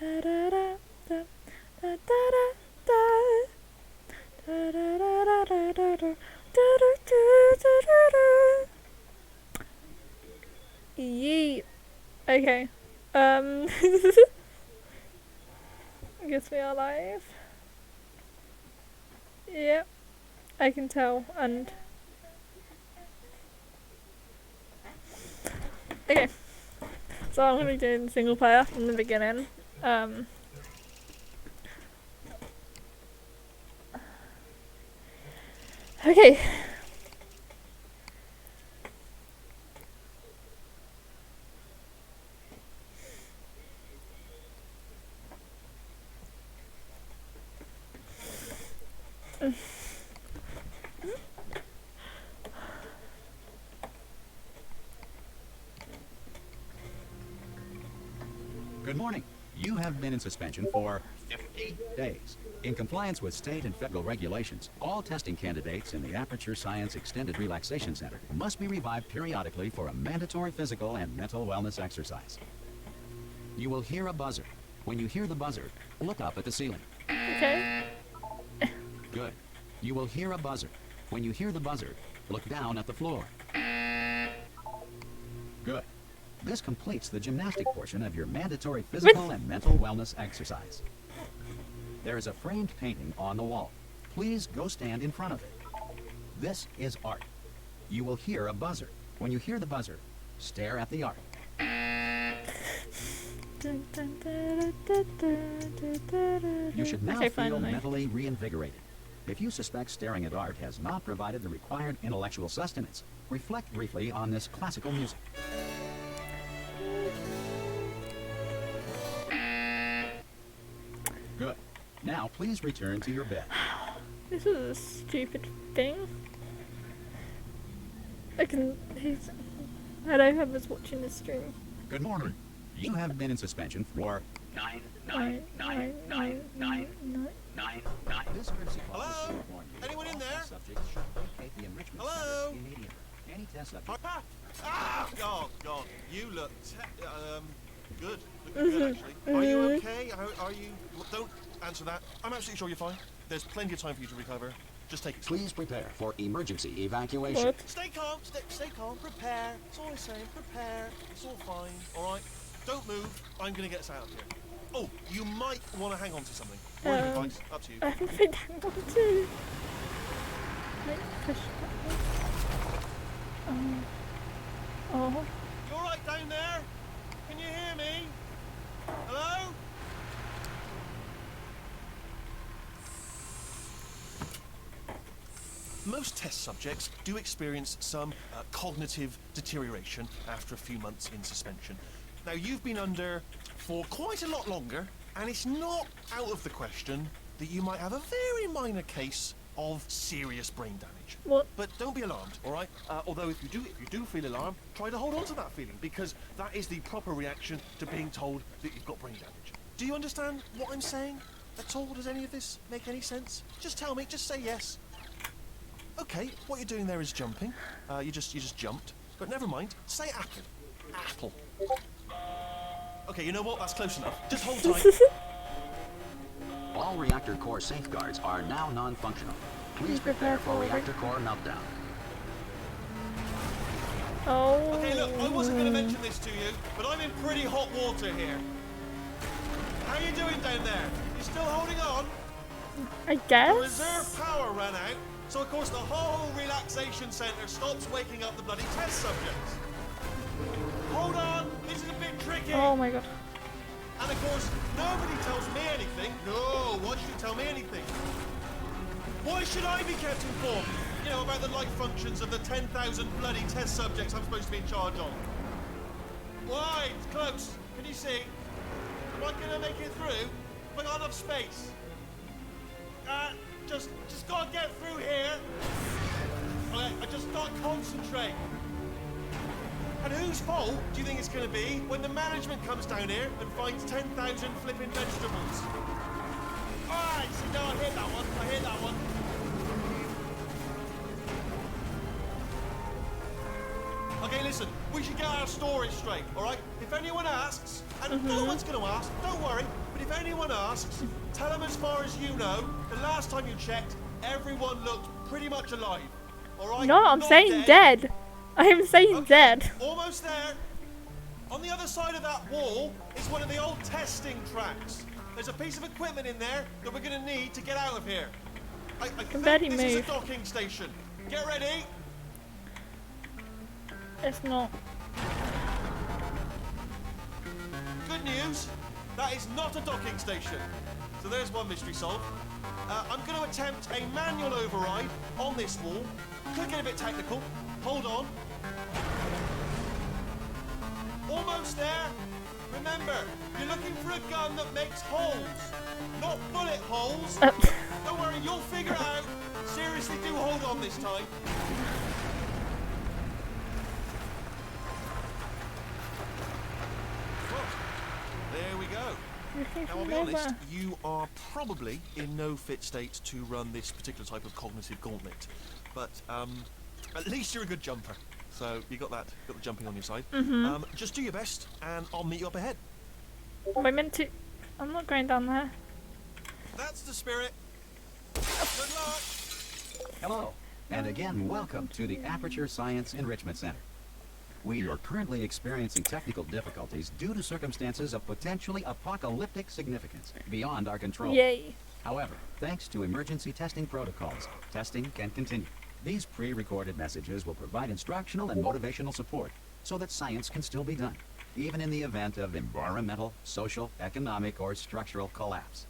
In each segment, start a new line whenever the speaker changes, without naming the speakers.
Da da da da da da da. Da da da da da da da. Da da da da da. Yeet. Okay. I guess we are live. Yep. I can tell, and okay. So I'm gonna be doing single player from the beginning. Okay.
Good morning. You have been in suspension for 50 days. In compliance with state and federal regulations, all testing candidates in the Aperture Science Extended Relaxation Center must be revived periodically for a mandatory physical and mental wellness exercise. You will hear a buzzer. When you hear the buzzer, look up at the ceiling.
Okay.
Good. You will hear a buzzer. When you hear the buzzer, look down at the floor. Good. This completes the gymnastic portion of your mandatory physical and mental wellness exercise. There is a framed painting on the wall. Please go stand in front of it. This is art. You will hear a buzzer. When you hear the buzzer, stare at the art. You should now feel mentally reinvigorated. If you suspect staring at art has not provided the required intellectual sustenance, reflect briefly on this classical music. Good. Now please return to your bed.
This is a stupid thing. Hello, whoever's watching this stream.
Good morning. You have been in suspension for 9. This courtesy call is
Hello?
to inform you
Anyone in
all
there?
test subjects should vacate the enrichment
Hello?
center immediately. Any test subject.
Oh God, you look good. Looking good, actually. Are you okay? Are you? Don't answer that. I'm absolutely sure you're fine. There's plenty of time for you to recover. Just take it.
Please prepare for emergency evacuation.
What?
Stay calm. Stay calm. Prepare. That's all I'm saying. Prepare. It's all fine. All right. Don't move. I'm gonna get us out of here. Oh, you might want to hang on to something. Or your advice. Up to you.
I haven't been hanging on to. Like, push button. Oh.
You all right down there? Can you hear me? Hello? Most test subjects do experience some cognitive deterioration after a few months in suspension. Now, you've been under for quite a lot longer, and it's not out of the question that you might have a very minor case of serious brain damage.
What?
But don't be alarmed, all right? Although if you do feel alarmed, try to hold on to that feeling, because that is the proper reaction to being told that you've got brain damage. Do you understand what I'm saying at all? Does any of this make any sense? Just tell me. Just say yes. Okay, what you're doing there is jumping. You just jumped. But never mind. Say apple. Apple. Okay, you know what? That's close enough. Just hold tight.
All reactor core safeguards are now non-functional. Please prepare for reactor core meltdown.
Oh.
Okay, look, I wasn't going to mention this to you, but I'm in pretty hot water here. How you doing down there? You still holding on?
I
The
guess.
reserve power ran out, so of course the whole relaxation centre stops waking up the bloody test subjects. Hold on, this is a bit tricky.
Oh my god.
And of course, nobody tells me anything. No, why should you tell me anything? Why should I be kept informed? You know, about the life functions of the 10,000 bloody test subjects I'm supposed to be in charge of. Why? It's close. Can you see? Am I gonna make it through? Have I got enough space? Just gotta get through here. Okay, I just gotta concentrate. And whose fault do you think it's going to be when the management comes down here and finds 10,000 flipping vegetables? Alright, so no, I hear that one. I hear that one. Okay, listen, we should get our stories straight, alright? If anyone asks, and no one's going to ask, don't worry, But if anyone asks, tell them as far as you know, the last time you checked, everyone looked pretty much alive. All right?
No, I'm
Not
saying dead. I am saying
Okay,
dead.
almost there. On the other side of that wall is one of the old testing tracks. There's a piece of equipment in there that we're going to need to get out of here. I think
barely
this is a
move.
docking station. Get ready.
It's not.
Good news, that is not a docking station. So there's one mystery solved. I'm going to attempt a manual override on this wall. Could get a bit technical. Hold on. Almost there. Remember, you're looking for a gun that makes holes, not bullet holes. Don't worry, you'll figure it out. Seriously, do hold on this time. Well, there we go. Now, I'll be honest, you are probably in no fit state to run this particular type of cognitive gauntlet. But at least you're a good jumper. So you got the jumping on your side. Just do your best, and I'll meet you up ahead.
Am I meant to? I'm not going down there.
That's the spirit. Good luck.
Hello, and again, welcome to the Aperture Science Enrichment Center. We are currently experiencing technical difficulties due to circumstances of potentially apocalyptic significance beyond our control.
Yay.
However, thanks to emergency testing protocols, testing can continue. These pre-recorded messages will provide instructional and motivational support so that science can still be done, even in the event of environmental, social, economic, or structural collapse.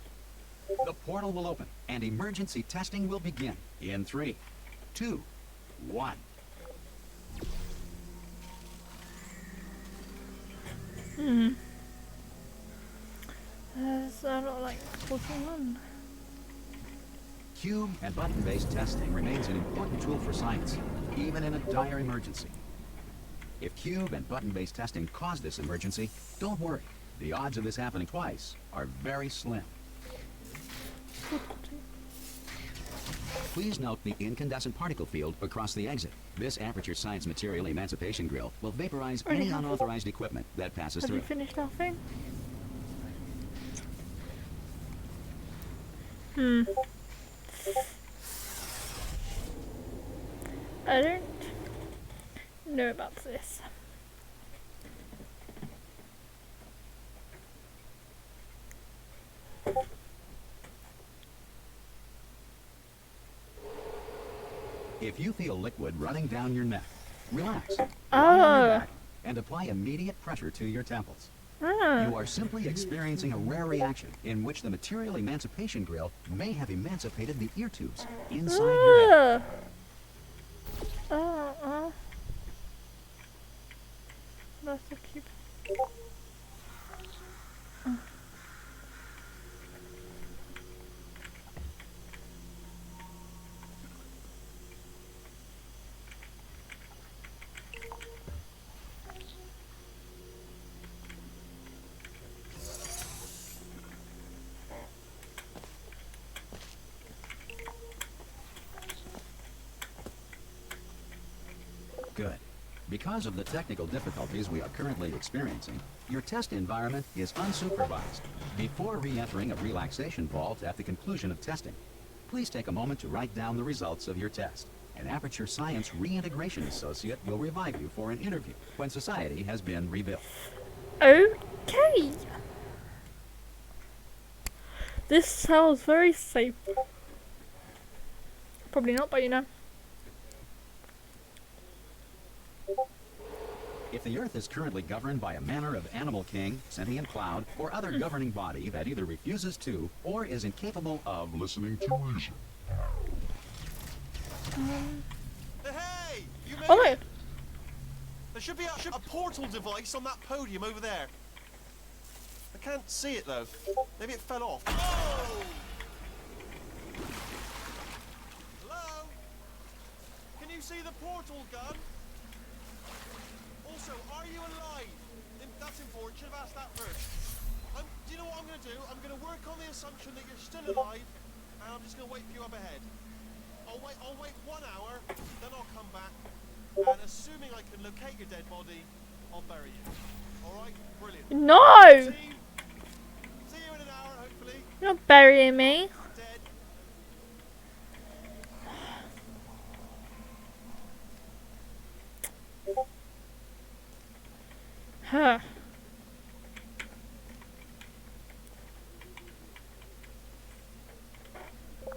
The portal will open, and emergency testing will begin in 3, 2, 1.
There's a lot like 41.
Cube and button-based testing remains an important tool for science, even in a dire emergency. If cube and button-based testing cause this emergency, don't worry. The odds of this happening twice are very slim. Please note the incandescent particle field across the exit. This Aperture Science Material Emancipation Grill will vaporize any unauthorized equipment that passes
Have
through.
you finished our thing? I don't know about this.
If you feel liquid running down your neck, relax. Lie
Oh.
on your back and apply immediate pressure to your temples.
Ah.
You are simply experiencing a rare reaction in which the Material Emancipation Grill may have emancipated the ear tubes inside your head.
That's so cute.
Good. Because of the technical difficulties we are currently experiencing, your test environment is unsupervised. Before re-entering a relaxation vault at the conclusion of testing, please take a moment to write down the results of your test. An Aperture Science Reintegration Associate will revive you for an interview when society has been rebuilt.
Okay. This sounds very safe. Probably not, but you know.
If the Earth is currently governed by a manner of animal king, sentient cloud, or other governing body that either refuses to or is incapable of listening to reason.
Hey, you made
Oh my.
it. There should be a portal device on that podium over there. I can't see it though. Maybe it fell off. Oh! Hello? Can you see the portal gun? Also, are you alive? That's important. Should have asked that first. Do you know what I'm going to do? I'm going to work on the assumption that you're still alive, and I'm just going to wait for you up ahead. I'll wait 1 hour, then I'll come back, and assuming I can locate your dead body, I'll bury you. All right? Brilliant.
No!
See you in an hour.
You're not burying me. Huh.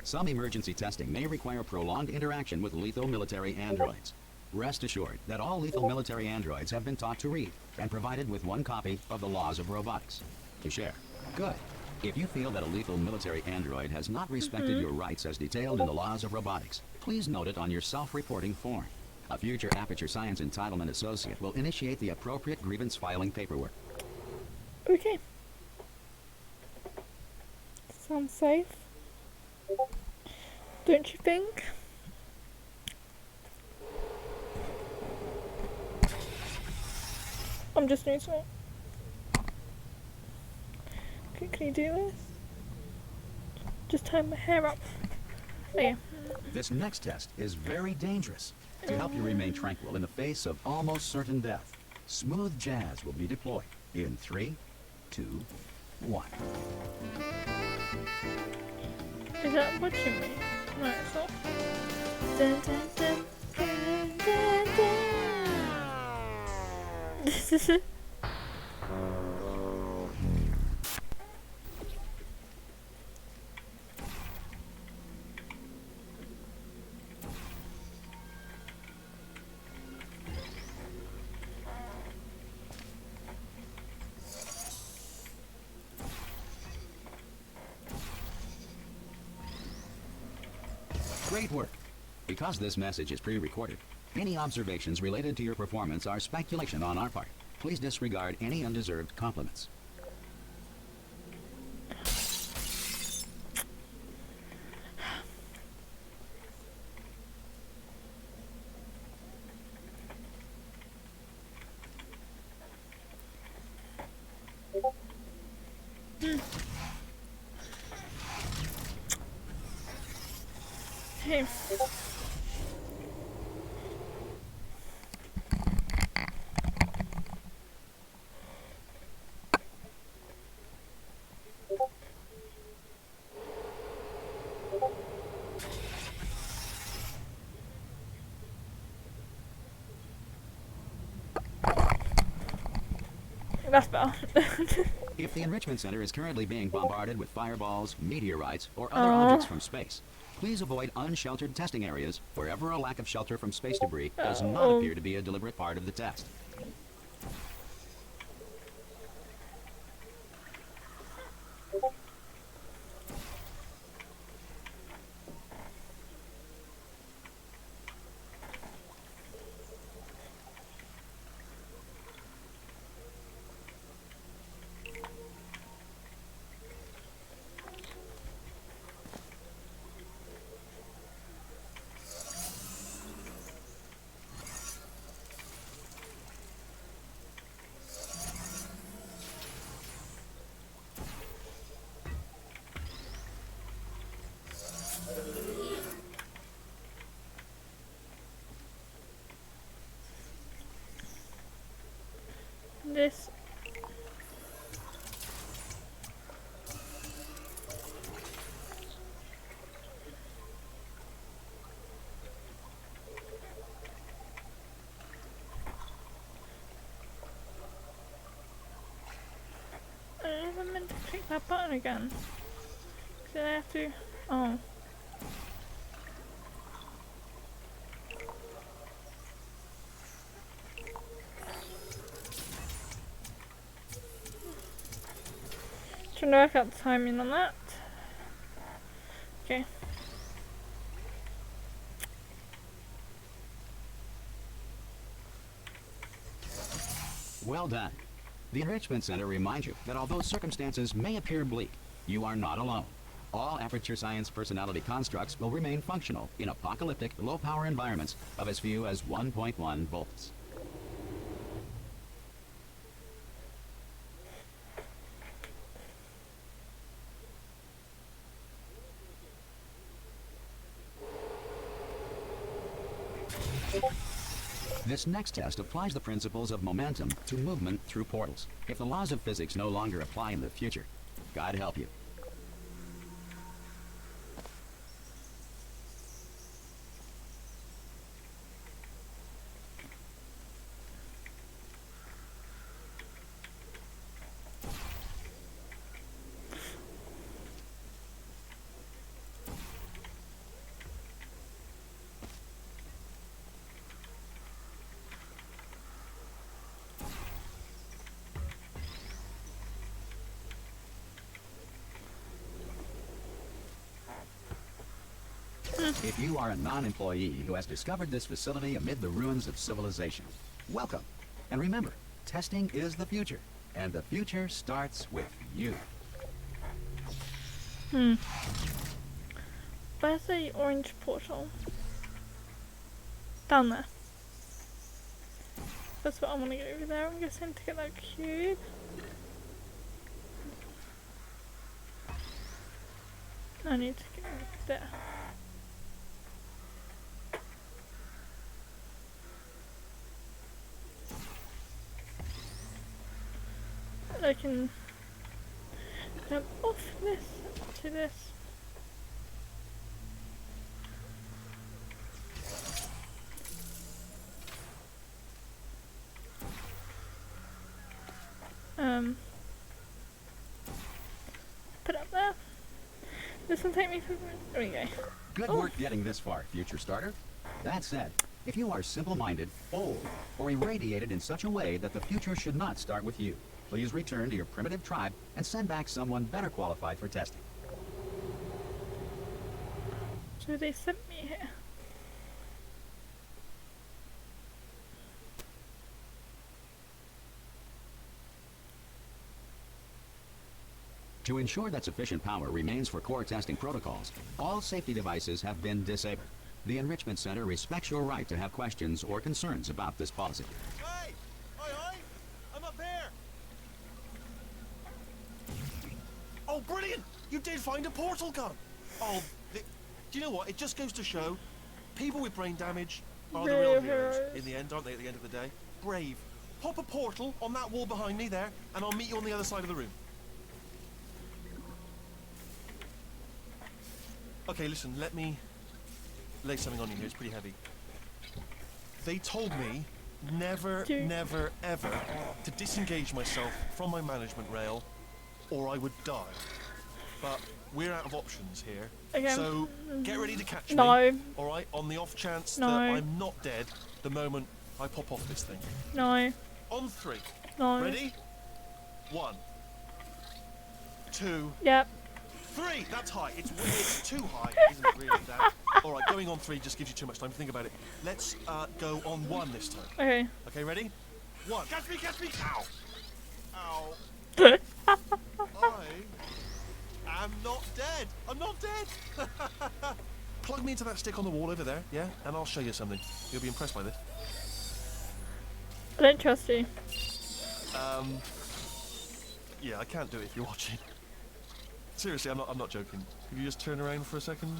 Some emergency testing may require prolonged interaction with lethal military androids. Rest assured that all lethal military androids have been taught to read and provided with one copy of the Laws of Robotics to share. Good. If you feel that a lethal military android has not respected your rights as detailed in the Laws of Robotics, please note it on your self-reporting form. A future Aperture Science Entitlement Associate will initiate the appropriate grievance filing paperwork.
Okay. Sounds safe. Don't you think? I'm just doing something. Okay, can you do this? Just tie my hair up. Okay.
This next test is very dangerous. To help you remain tranquil in the face of almost certain death, smooth jazz will be deployed in 3, 2, 1.
Is that watching me? No, it's not. Dun, dun, dun, dun, dun, dun. This is it.
Great work. Because this message is pre-recorded, any observations related to your performance are speculation on our part. Please disregard any undeserved compliments.
Hey. That's better.
If the Enrichment Center is currently being bombarded with fireballs, meteorites, or other objects from space, please avoid unsheltered testing areas wherever a lack of shelter from space debris does not appear to be a deliberate part of the test.
This. I never meant to click that button again. Did I have to? Oh. Trying to work out the timing on that. Okay.
Well done. The Enrichment Center reminds you that although circumstances may appear bleak, you are not alone. All Aperture Science personality constructs will remain functional in apocalyptic, low-power environments of as few as 1.1 volts. This next test applies the principles of momentum to movement through portals. If the laws of physics no longer apply in the future, God help you. if you are a non-employee who has discovered this facility amid the ruins of civilization, welcome. And remember, testing is the future, and the future starts with you.
Where's the orange portal? Down there. That's what I want to get over there, I'm guessing, to get that cube. I need to get over there. I can jump off this to this. Put it up there. This will take me through. There we go.
Good work getting this far, future starter. That said, if you are simple-minded, old, or irradiated in such a way that the future should not start with you, please return to your primitive tribe and send back someone better qualified for testing.
So they sent me here.
To ensure that sufficient power remains for core testing protocols, all safety devices have been disabled. The Enrichment Center respects your right to have questions or concerns about this policy.
Hey! Hi! I'm up here! Oh, brilliant! You did find a portal gun! Oh, do you know what? It just goes to show, people with brain damage are the real heroes in the end, aren't they, at the end of the day? Brave. Pop a portal on that wall behind me there, and I'll meet you on the other side of the room. Okay, listen, let me lay something on you here. It's pretty heavy. They told me never, never, ever to disengage myself from my management rail or I would die. But we're out of options here.
Okay.
So get ready to catch
No.
me. All right, on the off chance
No.
that I'm not dead the moment I pop off this thing.
No.
On 3.
No.
Ready? 1, 2,
Yep.
3! That's high. It's too high, isn't it really, that? Alright, going on 3 just gives you too much time to think about it. Let's go on 1 this time.
Okay.
Okay, ready? 1. Catch me! Catch me! Ow! Ow. I am not dead! I'm not dead! Plug me into that stick on the wall over there, yeah? And I'll show you something. You'll be impressed by this.
I don't trust you.
Yeah, I can't do it if you're watching. Seriously, I'm not joking. Could you just turn around for a second?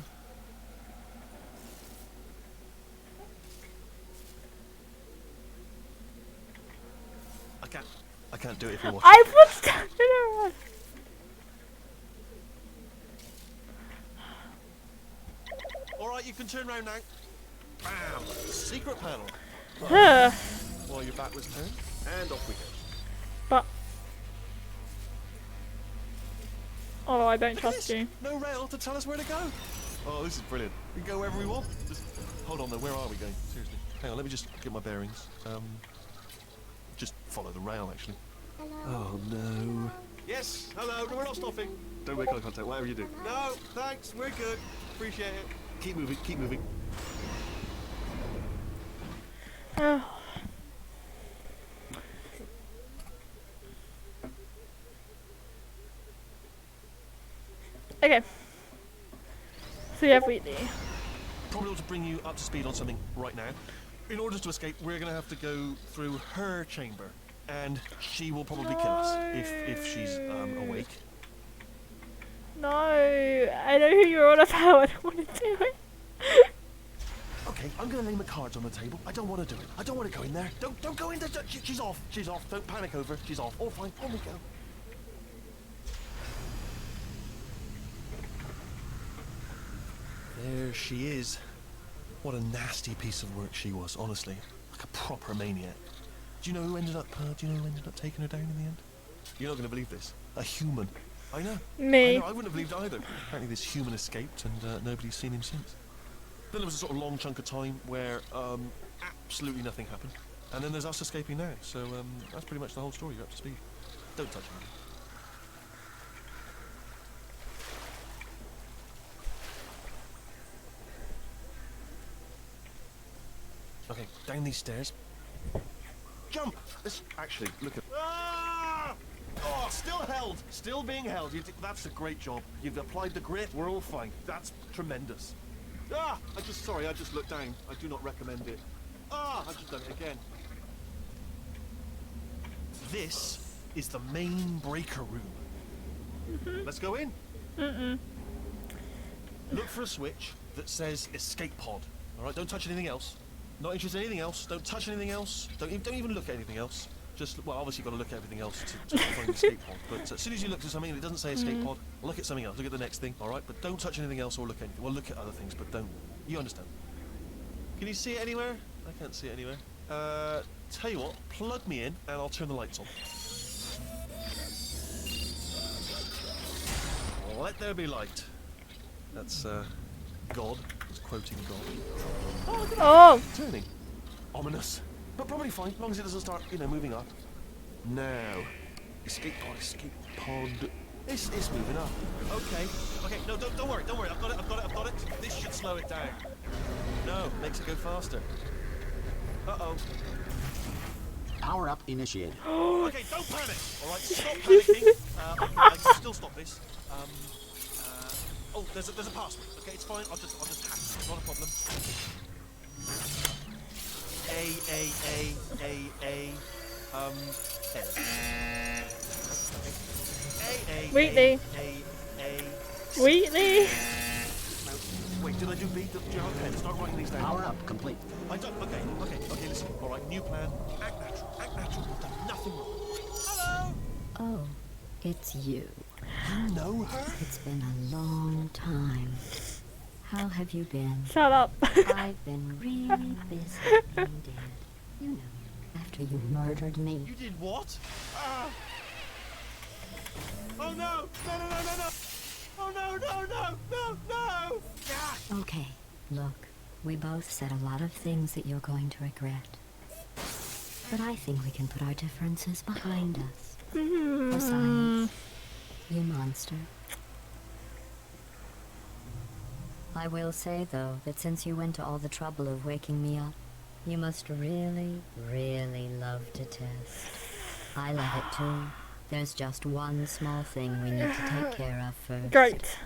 I can't do it if you're watching.
I was standing around.
Alright, you can turn around now. Bam! Secret panel.
Huh.
While your back was turned, and off we go.
But. Oh, I don't
Look at
trust
this.
you.
No rail to tell us where to go. Oh, this is brilliant. We can go wherever we want. Just hold on though, where are we going? Seriously. Hang on, let me just get my bearings. Just follow the rail actually. Oh no. Yes, hello, no, we're not stopping. Don't make eye contact, whatever you do. No, thanks, we're good. Appreciate it. Keep moving, keep moving.
Oh. Okay. So yeah, we do.
Probably ought to bring you up to speed on something right now. In order to escape, we're going to have to go through her chamber. And she will probably kill us if she's awake.
No, I know who you're on about. I don't want to do it.
Okay, I'm going to lay my cards on the table. I don't want to do it. I don't want to go in there. Don't go in there. She's off. She's off. Don't panic over. She's off. All fine. On we go. There she is. What a nasty piece of work she was, honestly. Like a proper maniac. Do you know who ended up taking her down in the end? You're not going to believe this. A human. I know.
Me.
I wouldn't have believed either. Apparently this human escaped and nobody's seen him since. Then there was a sort of long chunk of time where absolutely nothing happened. And then there's us escaping now. So that's pretty much the whole story. You're up to speed. Don't touch me. Okay, down these stairs. Jump! Actually, look at... Ah! Oh, still held! Still being held. That's a great job. You've applied the grit. We're all fine. That's tremendous. Ah! I just looked down. I do not recommend it. Ah! I've just done it again. This is the main breaker room. Let's go in. Look for a switch that says escape pod. All right, don't touch anything else. Not interested in anything else. Don't touch anything else. Don't even look at anything else. Just, well, obviously you've got to look at everything else to find the escape pod. But as soon as you look at something and it doesn't say escape pod, look at something else. Look at the next thing, all right? But don't touch anything else or look at anything. Well, look at other things, but don't. You understand? Can you see it anywhere? I can't see it anywhere. Tell you what, plug me in and I'll turn the lights on. Let there be light. That's, God. It's quoting God.
Oh!
Turning. Ominous. But probably fine, as long as it doesn't start, moving up. Now. Escape pod. It's moving up. Okay. No, don't worry. I've got it. This should slow it down. No, makes it go faster. Uh-oh.
Power up initiated.
Okay, don't panic. All right, stop panicking. I can still stop this. Oh, there's a password. Okay, it's fine. I'll just hack it. It's not a problem.
Wheatley. Wheatley.
Wait, did I do B? Do you have a pen? Start writing these down.
Power up complete.
I don't. Okay. Listen. All right, new plan. Act natural. You've done nothing wrong. Hello.
Oh, it's you.
You know her?
It's been a long time. How have you been?
Shut up.
I've been really busy being dead. You know, after you murdered me.
You did what? Oh no! No! Oh no! Ah!
Okay, look, we both said a lot of things that you're going to regret. But I think we can put our differences behind us. For science. You monster. I will say, though, that since you went to all the trouble of waking me up, you must really, really love to test. I love it too. There's just one small thing we need to take care of first.
Great.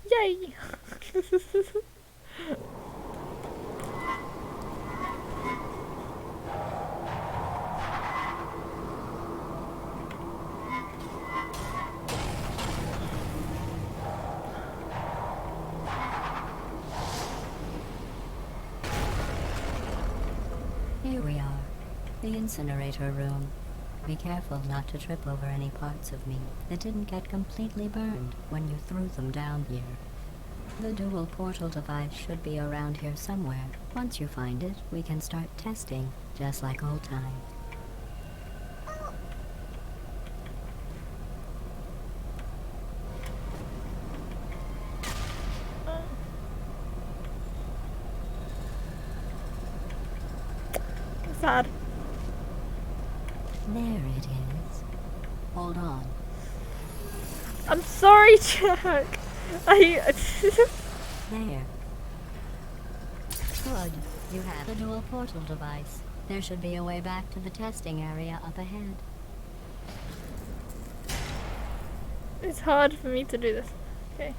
Yay!
Here we are, the incinerator room. Be careful not to trip over any parts of me that didn't get completely burned when you threw them down here. The dual portal device should be around here somewhere. Once you find it, we can start testing, just like old times.
Sad.
There it is. Hold on.
I'm sorry, Jack.
There. Good. You have the dual portal device. There should be a way back to the testing area up ahead.
It's hard for me to do this. Okay.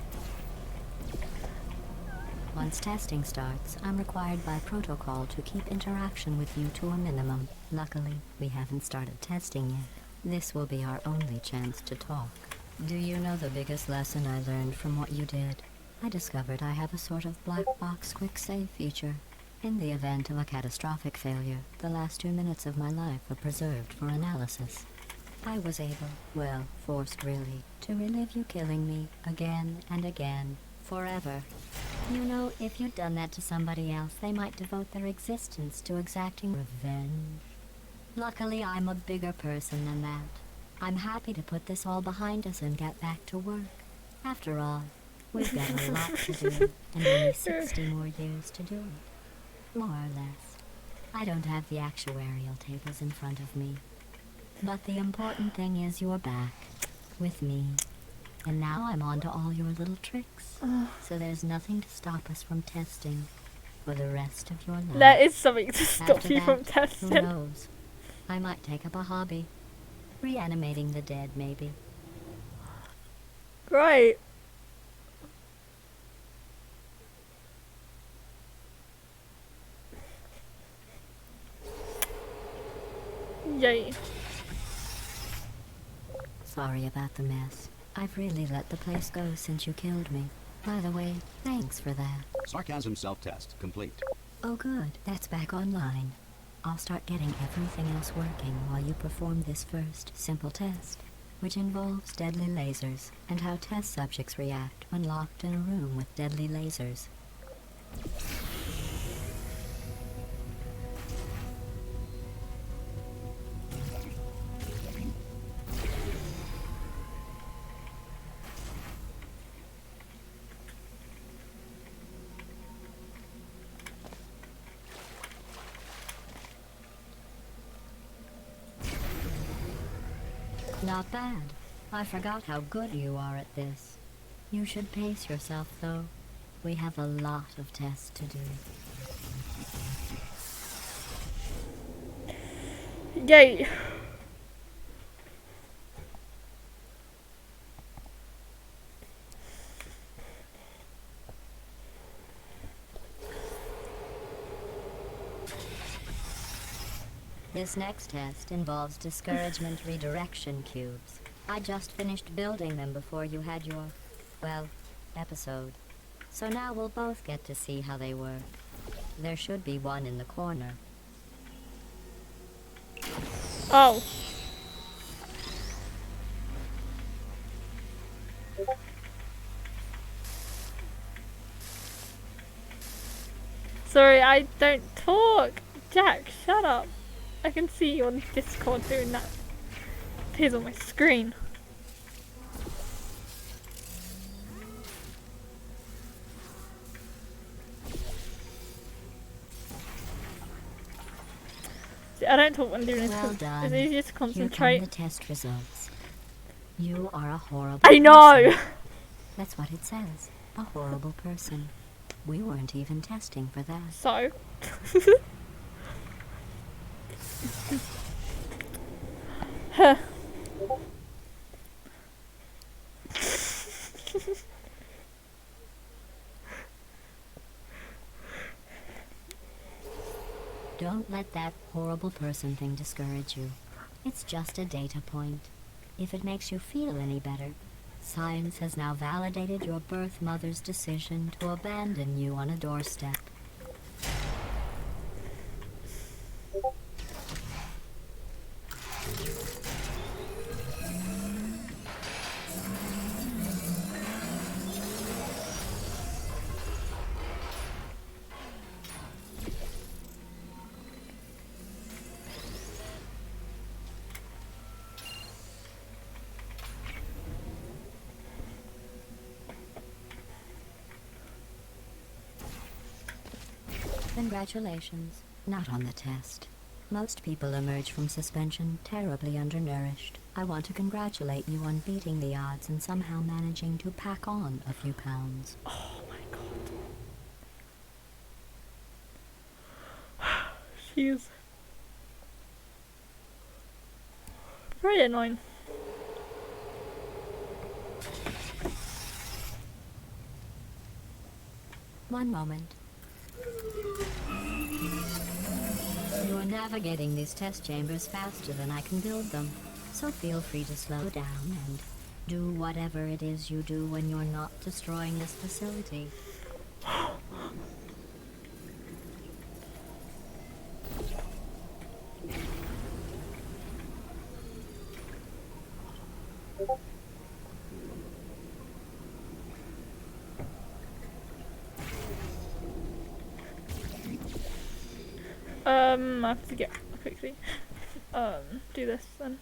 Once testing starts, I'm required by protocol to keep interaction with you to a minimum. Luckily, we haven't started testing yet. This will be our only chance to talk. Do you know the biggest lesson I learned from what you did? I discovered I have a sort of black box quick save feature. In the event of a catastrophic failure, the last 2 minutes of my life are preserved for analysis. I was able, well, forced really, to relive you killing me again and again, forever. You know, if you'd done that to somebody else, they might devote their existence to exacting revenge. Luckily, I'm a bigger person than that. I'm happy to put this all behind us and get back to work. After all, we've got a lot to do, and only 60 more years to do it. More or less. I don't have the actuarial tables in front of me. But the important thing is you're back. with me. And now I'm on to all your little tricks. So there's nothing to stop us from testing for the rest of your life.
There is something to stop
After
you
that,
from
who
testing.
knows? I might take up a hobby. Reanimating the dead, maybe.
Great. Yay.
Sorry about the mess. I've really let the place go since you killed me. By the way, thanks for that.
Sarcasm self-test complete.
Oh good, that's back online. I'll start getting everything else working while you perform this first simple test, which involves deadly lasers and how test subjects react when locked in a room with deadly lasers. Not bad. I forgot how good you are at this. You should pace yourself, though. We have a lot of tests to do.
Yay.
This next test involves discouragement redirection cubes. I just finished building them before you had your, well, episode. So now we'll both get to see how they work. There should be one in the corner.
Oh. Sorry, I don't talk. Jack, shut up. I can see you on Discord doing that. It appears on my screen. See, I don't talk when doing this
Well
because
done.
it's easier to
Here come
concentrate.
the test results. You are a horrible
I know!
person. That's what it says. A horrible person. We weren't even testing for that.
So. Huh.
Don't let that horrible person thing discourage you. It's just a data point. If it makes you feel any better, science has now validated your birth mother's decision to abandon you on a doorstep. Congratulations. Not on the test. Most people emerge from suspension terribly undernourished. I want to congratulate you on beating the odds and somehow managing to pack on a few pounds.
Oh my god. She's very annoying.
One moment. You're navigating these test chambers faster than I can build them, so feel free to slow down and do whatever it is you do when you're not destroying this facility.
I have to get quickly. Do this then.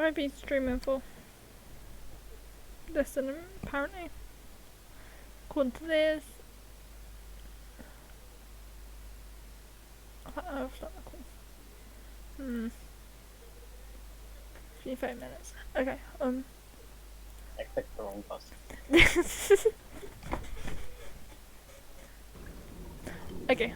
I've been streaming for less than apparently. According to this. Oh, it's not cool. 25 minutes. Okay,
I clicked the wrong button.
okay,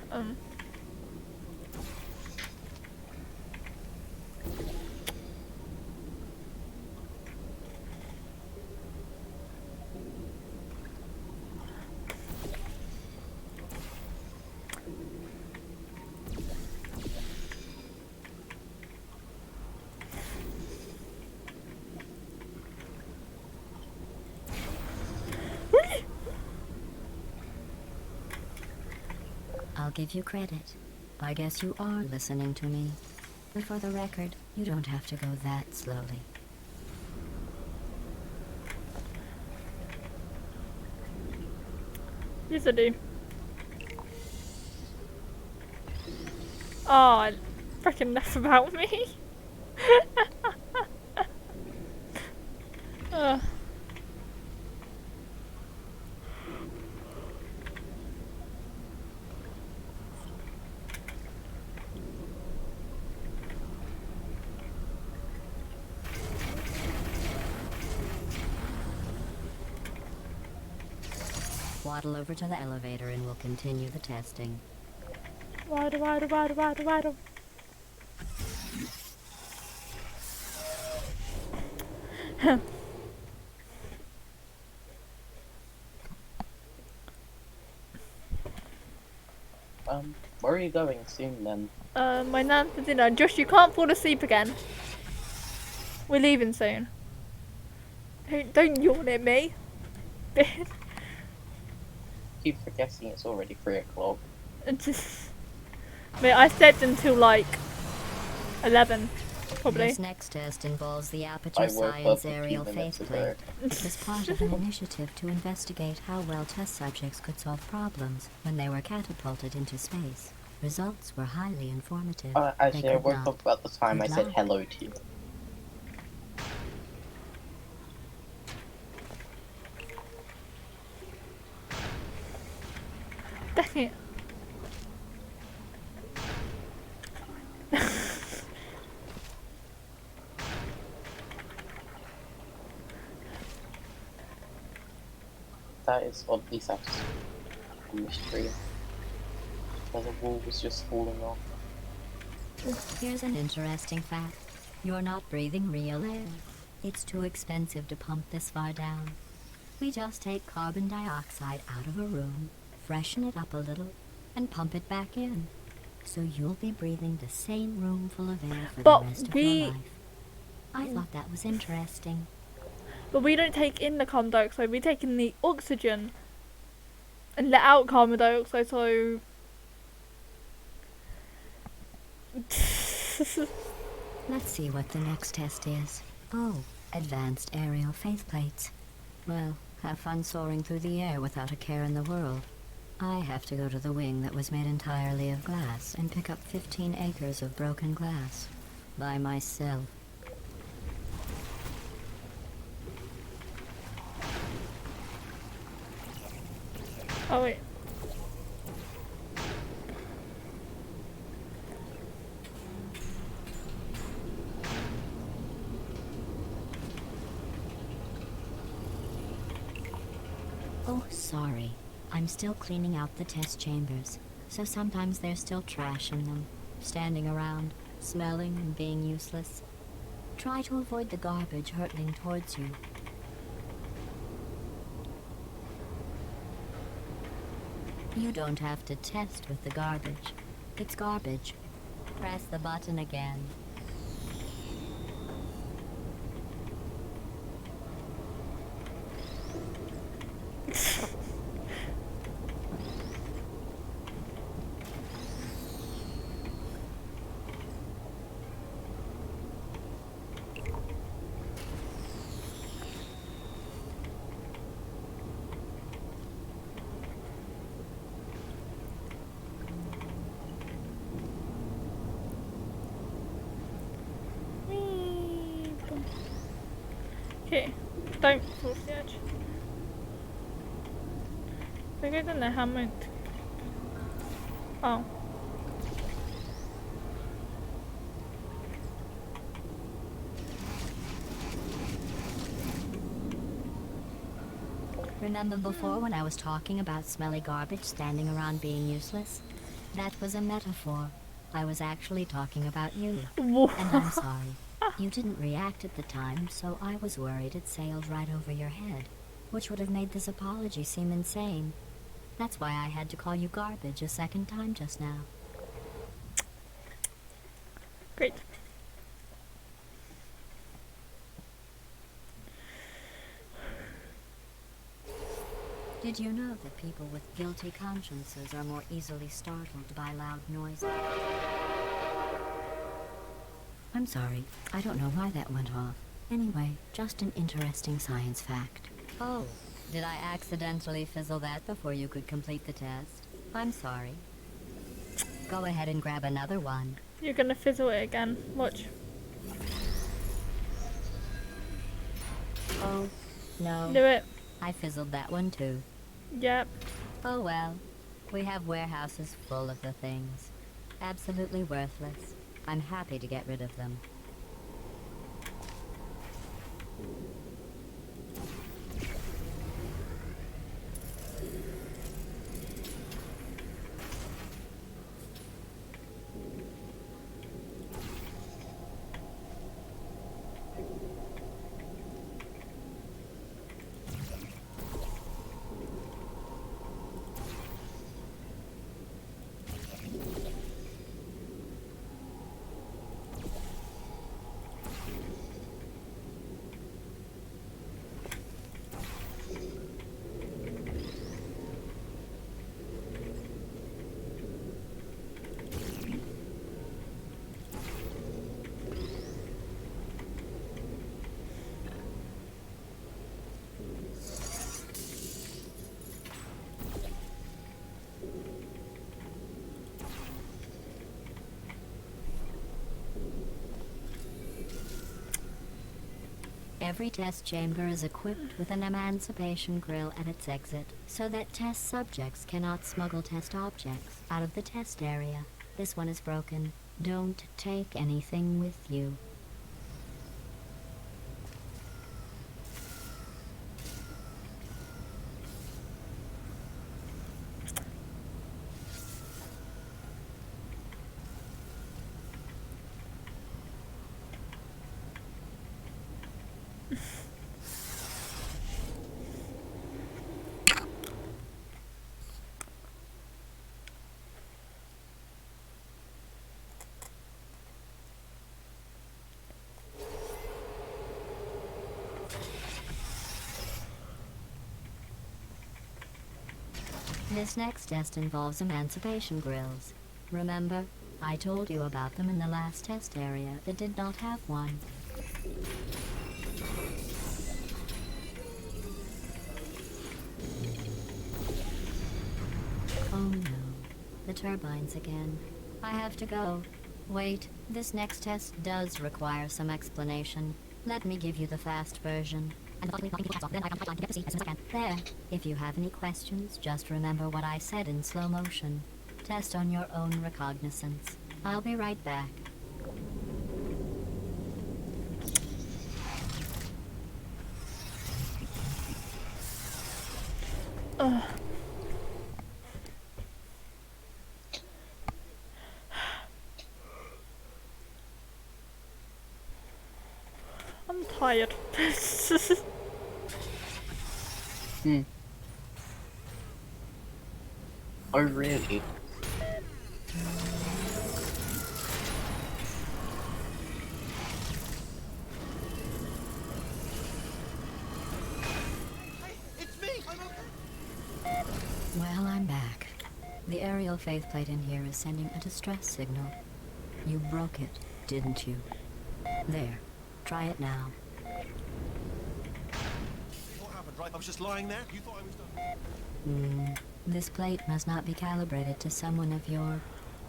I'll give you credit. I guess you are listening to me. But for the record, you don't have to go that slowly.
yes I do. Oh, freaking enough about me.
Waddle over to the elevator and we'll continue the testing.
Waddle.
Where are you going soon then?
My nan for dinner. Josh, you can't fall asleep again. We're leaving soon. Don't yawn at me.
Keep forgetting it's already 3 o'clock.
Mate, I slept until like 11, probably.
This next test involves the
I
Aperture
woke
Science
up a
Aerial
few minutes
Faceplate.
ago.
It was part of an initiative to investigate how well test subjects could solve problems when they were catapulted into space. Results were highly informative.
Actually,
They
I
could
woke
not.
up about the time I
Good
said
luck.
hello to you.
Dang it.
That is oddly satisfying on the stream. Where the wall was just falling off.
Here's an interesting fact. You're not breathing real air. It's too expensive to pump this far down. We just take carbon dioxide out of a room, freshen it up a little, and pump it back in. So you'll be breathing the same room full of air for
But
the rest of
we-
your life. I thought that was interesting.
But we don't take in the carbon dioxide, we take in the oxygen and let out carbon dioxide, so...
Let's see what the next test is. Oh, advanced aerial faceplates. Well, have fun soaring through the air without a care in the world. I have to go to the wing that was made entirely of glass and pick up 15 acres of broken glass. By myself.
Oh wait.
Oh, sorry. I'm still cleaning out the test chambers, so sometimes there's still trash in them, standing around, smelling and being useless. Try to avoid the garbage hurtling towards you. You don't have to test with the garbage. It's garbage. Press the button again.
Okay, don't force the edge. Bigger than the helmet. Oh.
Remember before when I was talking about smelly garbage standing around being useless? That was a metaphor. I was actually talking about you. And I'm sorry. You didn't react at the time, so I was worried it sailed right over your head, which would have made this apology seem insane. That's why I had to call you garbage a second time just now.
Great.
Did you know that people with guilty consciences are more easily startled by loud noises? I'm sorry. I don't know why that went off. Anyway, just an interesting science fact. Oh, did I accidentally fizzle that before you could complete the test? I'm sorry. Go ahead and grab another one.
You're gonna fizzle it again. Watch.
Oh, no.
Do it.
I fizzled that one too.
Yep.
Oh well. We have warehouses full of the things. Absolutely worthless. I'm happy to get rid of them. Every test chamber is equipped with an emancipation grill at its exit, so that test subjects cannot smuggle test objects out of the test area. This one is broken. Don't take anything with you. This next test involves emancipation grills. Remember, I told you about them in the last test area that did not have one. Oh no, the turbines again. I have to go. Wait, this next test does require some explanation. Let me give you the fast version. Then I can get to see as soon as I can. There. If you have any questions, just remember what I said in slow motion. Test on your own recognizance. I'll be right back.
Ugh. I'm tired.
Oh, really?
It's me! I'm okay!
Well, I'm back. The aerial faceplate in here is sending a distress signal. You broke it, didn't you? There. Try it now.
What happened, right? I was just lying there. You thought I was done.
This plate must not be calibrated to someone of your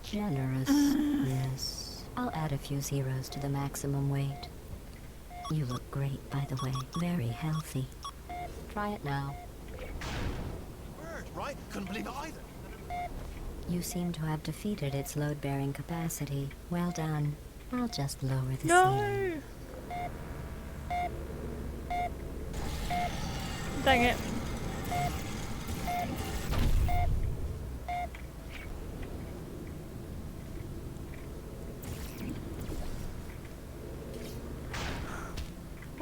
generousness. I'll add a few zeros to the maximum weight. You look great, by the way. Very healthy. Try it now.
Word, right? Couldn't believe it either.
You seem to have defeated its load-bearing capacity. Well done. I'll just lower the ceiling.
No! Dang it.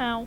Ow.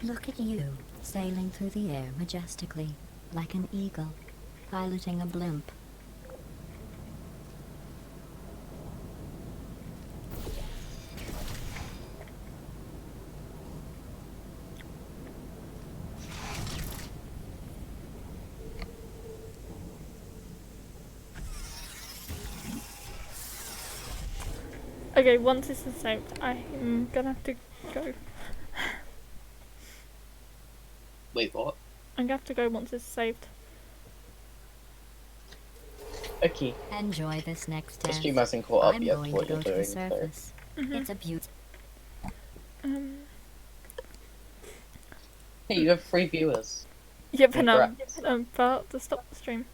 Look at you, sailing through the air majestically, like an eagle, piloting a blimp.
Okay, once this is saved, I'm gonna have to go.
Wait, what?
I'm gonna have to go once it's saved.
Okay.
Enjoy this next
The
test.
stream hasn't caught up
I'm
yet to
going
what
to go
you're
to the
doing, so...
surface. It's a beaut.
Hey, you have 3 viewers.
Yep, and I'm
Congrats.
about to stop the stream.